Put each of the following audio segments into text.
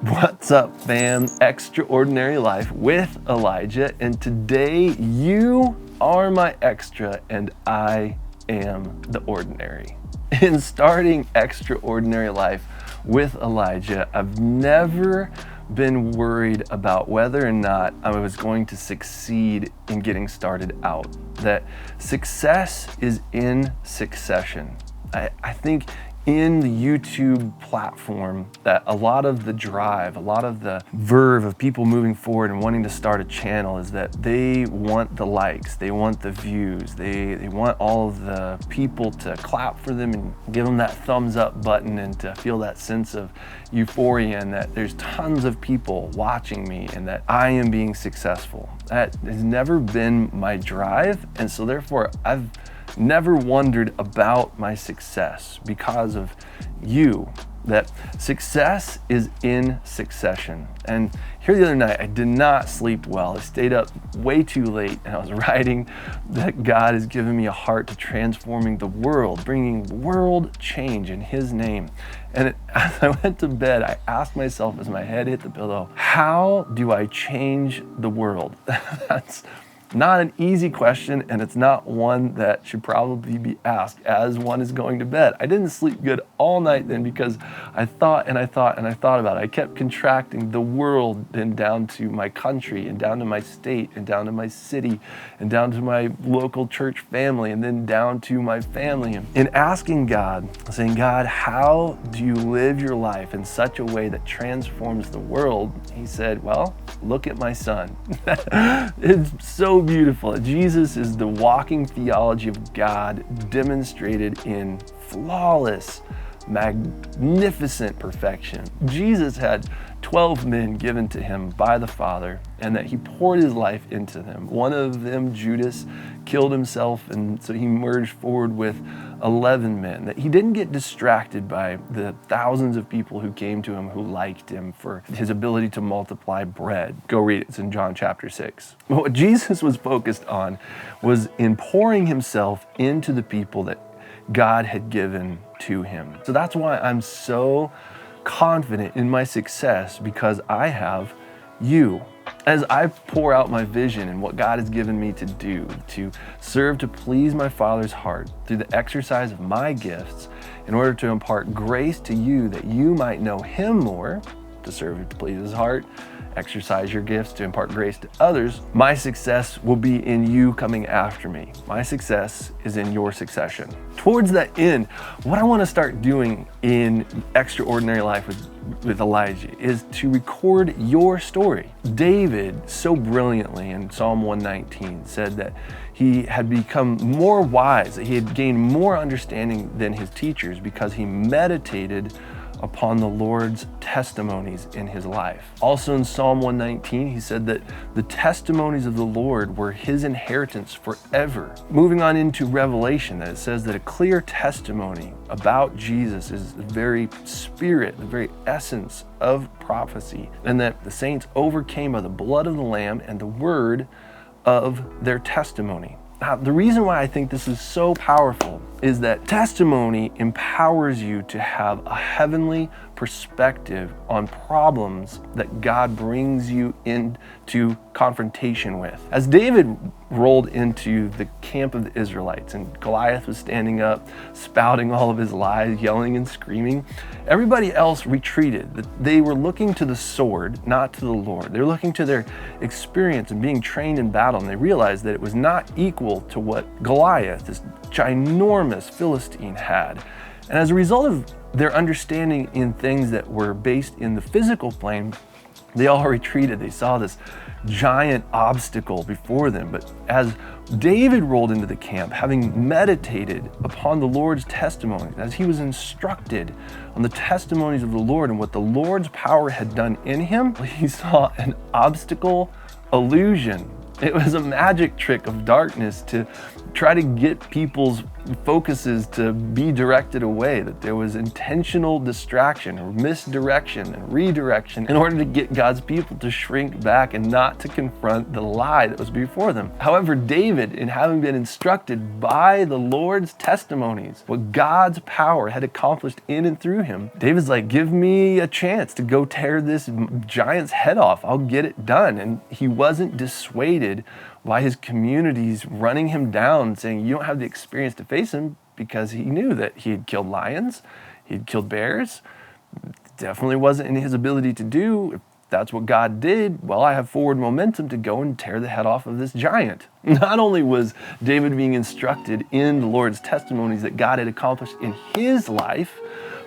What's up, fam? Extraordinary Life with Elijah, and today you are my extra and I am the ordinary. In starting Extraordinary Life with Elijah, I've never been worried about whether or not I was going to succeed in getting started out. That success is in succession. I think in the YouTube platform that a lot of the drive, a lot of the verve of people moving forward and wanting to start a channel is that they want the likes, they want the views, they want all of the people to clap for them and give them that thumbs up button and to feel that sense of euphoria and that there's tons of people watching me and that I am being successful. That has never been my drive, and so therefore I've never wondered about my success because of you. That success is in succession. And here the other night, I did not sleep well. I stayed up way too late and I was writing that God has given me a heart to transforming the world, bringing world change in His name. And as I went to bed, I asked myself as my head hit the pillow, how do I change the world? That's not an easy question, and it's not one that should probably be asked as one is going to bed. I didn't sleep good all night then because I thought about it. I kept contracting the world and down to my country and down to my state and down to my city and down to my local church family and then down to my family. And asking God, saying, God, how do you live your life in such a way that transforms the world? He said, well, look at my son. It's so beautiful. Jesus is the walking theology of God demonstrated in flawless, magnificent perfection. Jesus had 12 men given to him by the Father, and that he poured his life into them. One of them, Judas, killed himself, and so he merged forward with 11 men. That he didn't get distracted by the thousands of people who came to him who liked him for his ability to multiply bread. Go read it. It's in John chapter 6. But what Jesus was focused on was in pouring himself into the people that God had given to him. So that's why I'm so confident in my success, because I have you. As I pour out my vision and what God has given me to do, to serve to please my Father's heart through the exercise of my gifts in order to impart grace to you that you might know Him more, to serve to please His heart, exercise your gifts to impart grace to others, my success will be in you coming after me. My success is in your succession. Towards that end, what I want to start doing in Extraordinary Life with Elijah is to record your story. David so brilliantly in Psalm 119 said that he had become more wise, that he had gained more understanding than his teachers because he meditated upon the Lord's testimonies in his life. Also in Psalm 119, he said that the testimonies of the Lord were his inheritance forever. Moving on into Revelation, that it says that a clear testimony about Jesus is the very spirit, the very essence of prophecy, and that the saints overcame by the blood of the Lamb and the word of their testimony. Now, the reason why I think this is so powerful is that testimony empowers you to have a heavenly perspective on problems that God brings you into confrontation with. As David rolled into the camp of the Israelites and Goliath was standing up, spouting all of his lies, yelling and screaming, everybody else retreated. They were looking to the sword, not to the Lord. They were looking to their experience and being trained in battle, and they realized that it was not equal to what Goliath, this ginormous Philistine, had. And as a result of their understanding in things that were based in the physical plane, they all retreated. They saw this giant obstacle before them. But as David rolled into the camp, having meditated upon the Lord's testimonies, as he was instructed on the testimonies of the Lord and what the Lord's power had done in him, he saw an obstacle illusion. It was a magic trick of darkness to try to get people's focuses to be directed away, that there was intentional distraction or misdirection and redirection in order to get God's people to shrink back and not to confront the lie that was before them. However, David, in having been instructed by the Lord's testimonies, what God's power had accomplished in and through him, David's like, give me a chance to go tear this giant's head off. I'll get it done. And he wasn't dissuaded by his communities running him down, saying, you don't have the experience to face him, because he knew that he had killed lions, he had killed bears. Definitely wasn't in his ability to do. If that's what God did, well, I have forward momentum to go and tear the head off of this giant. Not only was David being instructed in the Lord's testimonies that God had accomplished in his life,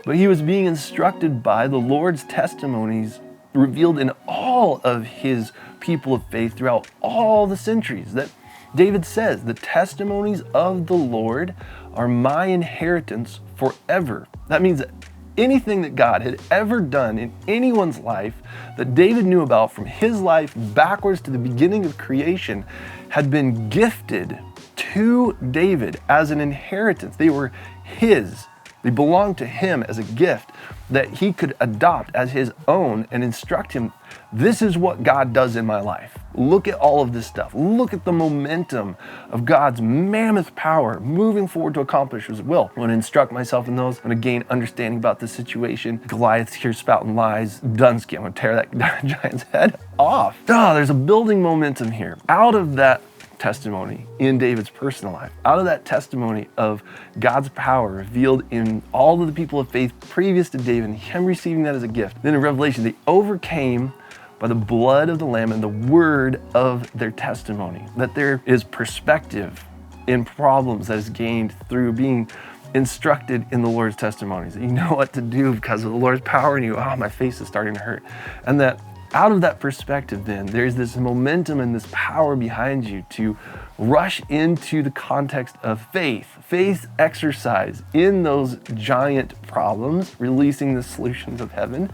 but he was being instructed by the Lord's testimonies revealed in all of his people of faith throughout all the centuries. That David says, the testimonies of the Lord are my inheritance forever. That means that anything that God had ever done in anyone's life that David knew about from his life backwards to the beginning of creation had been gifted to David as an inheritance. They were his. They belonged to him as a gift that he could adopt as his own and instruct him. This is what God does in my life. Look at all of this stuff. Look at the momentum of God's mammoth power moving forward to accomplish his will. I'm going to instruct myself in those. I'm going to gain understanding about the situation. Goliath's here spouting lies. Dunsky, I'm going to tear that giant's head off. There's a building momentum here. Out of that testimony in David's personal life, out of that testimony of God's power revealed in all of the people of faith previous to David, and him receiving that as a gift. Then in Revelation, they overcame by the blood of the Lamb and the word of their testimony. That there is perspective in problems that is gained through being instructed in the Lord's testimonies. That you know what to do because of the Lord's power, and my face is starting to hurt. And that out of that perspective, then, there's this momentum and this power behind you to rush into the context of faith exercise in those giant problems, releasing the solutions of heaven.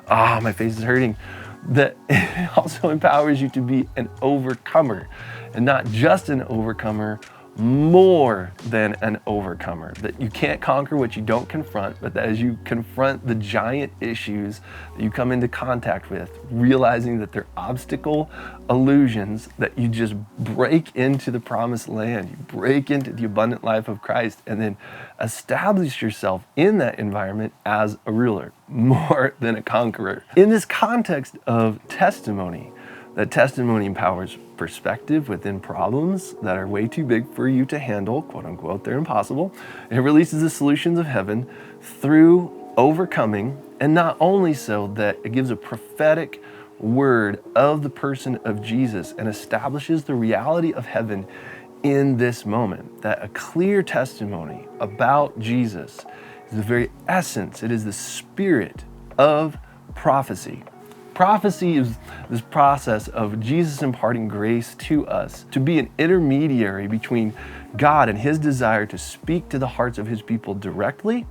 My face is hurting. That it also empowers you to be an overcomer, and not just an overcomer, more than an overcomer. That you can't conquer what you don't confront, but that as you confront the giant issues that you come into contact with, realizing that they're obstacle illusions, that you just break into the promised land, you break into the abundant life of Christ, and then establish yourself in that environment as a ruler, more than a conqueror. In this context of testimony, that testimony empowers perspective within problems that are way too big for you to handle, quote unquote, they're impossible. It releases the solutions of heaven through overcoming, and not only so, that it gives a prophetic word of the person of Jesus and establishes the reality of heaven in this moment. That a clear testimony about Jesus is the very essence, it is the spirit of prophecy. Prophecy is this process of Jesus imparting grace to us to be an intermediary between God and his desire to speak to the hearts of his people directly,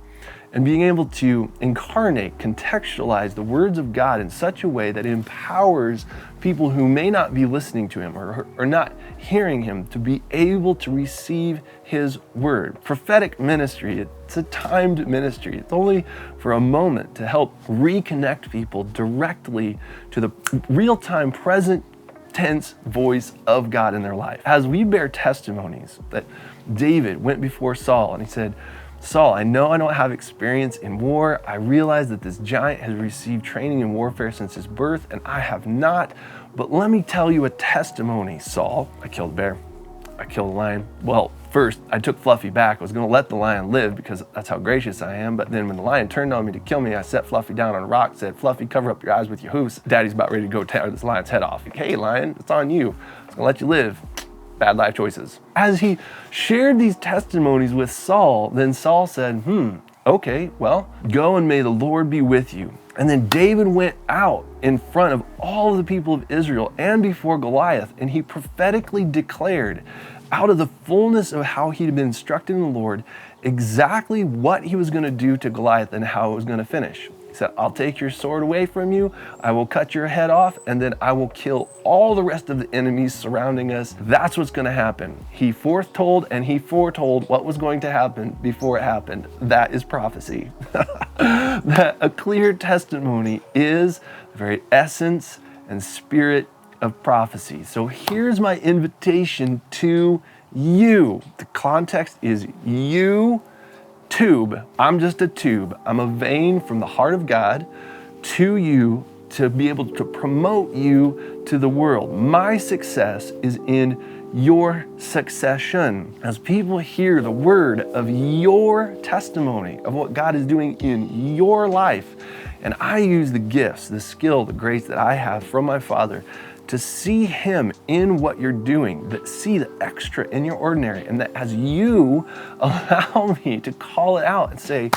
and being able to incarnate, contextualize the words of God in such a way that it empowers people who may not be listening to him or not hearing him to be able to receive his word. Prophetic ministry, it's a timed ministry. It's only for a moment to help reconnect people directly to the real-time, present tense voice of God in their life. As we bear testimonies that David went before Saul and he said, Saul, I know I don't have experience in war. I realize that this giant has received training in warfare since his birth, and I have not. But let me tell you a testimony, Saul. I killed a bear. I killed a lion. Well, first, I took Fluffy back. I was going to let the lion live because that's how gracious I am. But then when the lion turned on me to kill me, I set Fluffy down on a rock, said, Fluffy, cover up your eyes with your hoofs. Daddy's about ready to go tear this lion's head off. Like, hey, lion, it's on you. I was going to let you live. Bad life choices. As he shared these testimonies with Saul, then Saul said, okay, well, go and may the Lord be with you. And then David went out in front of all of the people of Israel and before Goliath, and he prophetically declared out of the fullness of how he'd been instructed in the Lord exactly what he was going to do to Goliath and how it was going to finish. He said, I'll take your sword away from you, I will cut your head off, and then I will kill all the rest of the enemies surrounding us. That's what's going to happen. He foretold and he foretold what was going to happen before it happened. That is prophecy. That a clear testimony is the very essence and spirit of prophecy. So here's my invitation to you. The context is you, tube. I'm just a tube. I'm a vein from the heart of God to you to be able to promote you to the world. My success is in your succession. As people hear the word of your testimony of what God is doing in your life, and I use the gifts, the skill, the grace that I have from my Father to see Him in what you're doing, that see the extra in your ordinary, and that as you allow me to call it out and say,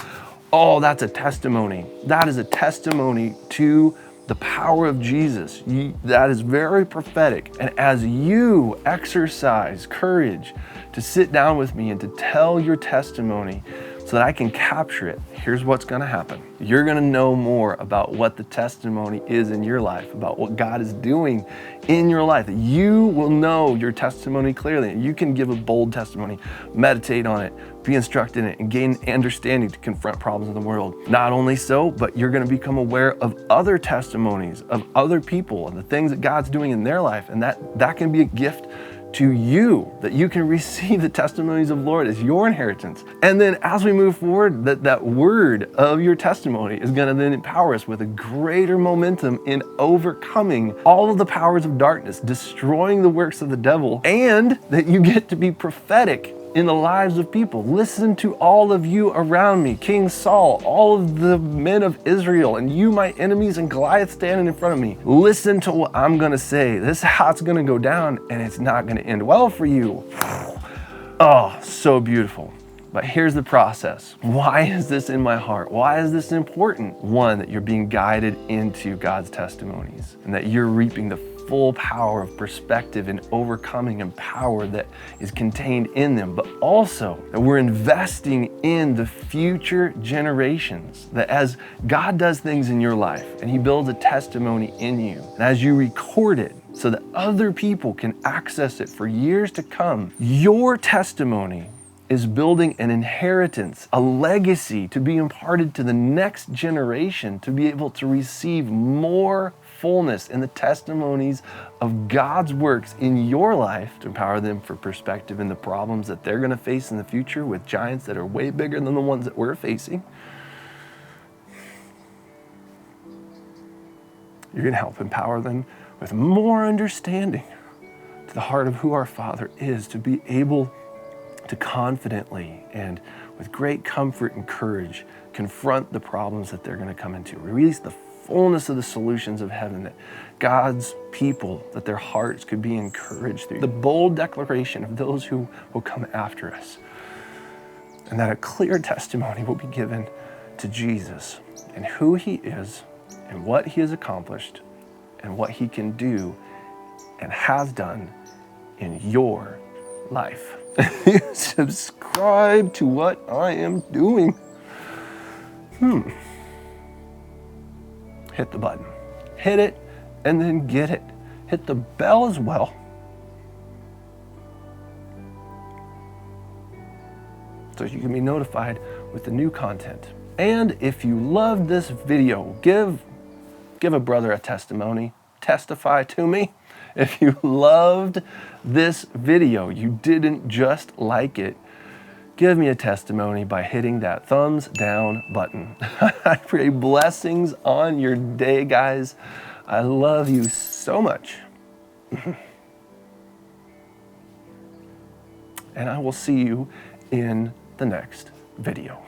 oh, that's a testimony. That is a testimony to the power of Jesus. That is very prophetic. And as you exercise courage to sit down with me and to tell your testimony so that I can capture it, here's what's going to happen. You're going to know more about what the testimony is in your life, about what God is doing in your life. You will know your testimony clearly. You can give a bold testimony, meditate on it, be instructed in it, and gain understanding to confront problems in the world. Not only so, but you're going to become aware of other testimonies of other people and the things that God's doing in their life. And that can be a gift to you, that you can receive the testimonies of the Lord as your inheritance. And then as we move forward, that word of your testimony is going to then empower us with a greater momentum in overcoming all of the powers of darkness, destroying the works of the devil, and that you get to be prophetic in the lives of people. Listen to all of you around me, King Saul, all of the men of Israel, and you, my enemies, and Goliath standing in front of me. Listen to what I'm gonna say. This is how it's gonna go down, and it's not gonna end well for you. Oh, so beautiful. But here's the process. Why is this in my heart? Why is this important? One, that you're being guided into God's testimonies and that you're reaping the full power of perspective and overcoming and power that is contained in them, but also that we're investing in the future generations, that as God does things in your life and He builds a testimony in you, and as you record it so that other people can access it for years to come, your testimony is building an inheritance, a legacy to be imparted to the next generation, to be able to receive more fullness in the testimonies of God's works in your life, to empower them for perspective in the problems that they're going to face in the future with giants that are way bigger than the ones that we're facing. You're going to help empower them with more understanding to the heart of who our Father is, to be able to confidently and with great comfort and courage confront the problems that they're going to come into. Release the fullness of the solutions of heaven, that God's people, that their hearts could be encouraged through the bold declaration of those who will come after us, and that a clear testimony will be given to Jesus and who He is and what He has accomplished and what He can do and has done in your life. Subscribe to what I am doing. Hit the button. Hit it and then get it. Hit the bell as well. So you can be notified with the new content. And if you loved this video, give a brother a testimony. Testify to me. If you loved this video, you didn't just like it, give me a testimony by hitting that thumbs down button. I pray blessings on your day, guys. I love you so much. And I will see you in the next video.